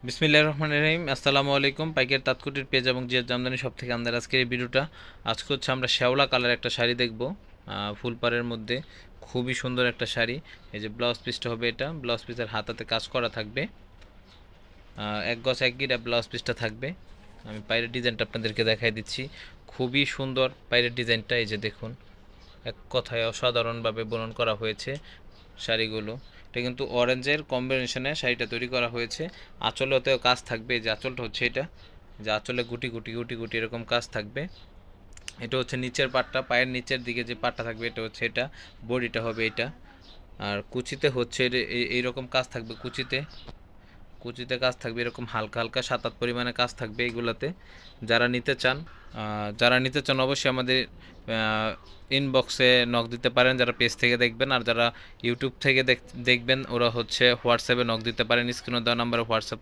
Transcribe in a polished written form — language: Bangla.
বিসমিল্লাহির রহমানির রহিম। আসসালামু আলাইকুম। পাইকারি তাঁতকুটির পেজ এবং জিয়াদ জামদানি সব থেকে আমাদের আজকের এই ভিডিওটা। আজকে হচ্ছে আমরা শ্যাওলা কালার একটা শাড়ি দেখব, ফুলপাড়ের মধ্যে। খুবই সুন্দর একটা শাড়ি। এই যে ব্লাউজ পিসটা হবে, এটা ব্লাউজ পিসের হাতাতে কাজ করা থাকবে, এক গজ এক গিরা ব্লাউজ পিসটা থাকবে। আমি পায়ের ডিজাইনটা আপনাদেরকে দেখাই দিচ্ছি। খুবই সুন্দর পায়ের ডিজাইনটা, এই যে দেখুন, এক কথায় অসাধারণভাবে বুনন করা হয়েছে শাড়িগুলো। এটা কিন্তু অরেঞ্জের কম্বিনেশনে শাড়িটা তৈরি করা হয়েছে। আঁচলেতেও কাজ থাকবে, যে আঁচলটা হচ্ছে এটা, যে আঁচলে গুটি গুটি গুটি গুটি এরকম কাজ থাকবে। এটা হচ্ছে নিচের পাটটা, পায়ের নিচের দিকে যে পাটটা থাকবে এটা হচ্ছে এটা, বডিটা হবে এটা। আর কুচিতে হচ্ছে এইরকম কাজ থাকবে, কুচিতে কুচিতে কাজ থাকবে এরকম হালকা হালকা 7-8 পরিমাণে কাজ থাকবে এইগুলাতে। যারা নিতে চান অবশ্যই আমাদের ইনবক্সে নক দিতে পারেন, যারা পেজ থেকে দেখবেন। আর যারা ইউটিউব থেকে দেখবেন ওরা হচ্ছে হোয়াটসঅ্যাপে নক দিতে পারেন, স্ক্রিনে দেওয়া নাম্বারে হোয়াটসঅ্যাপ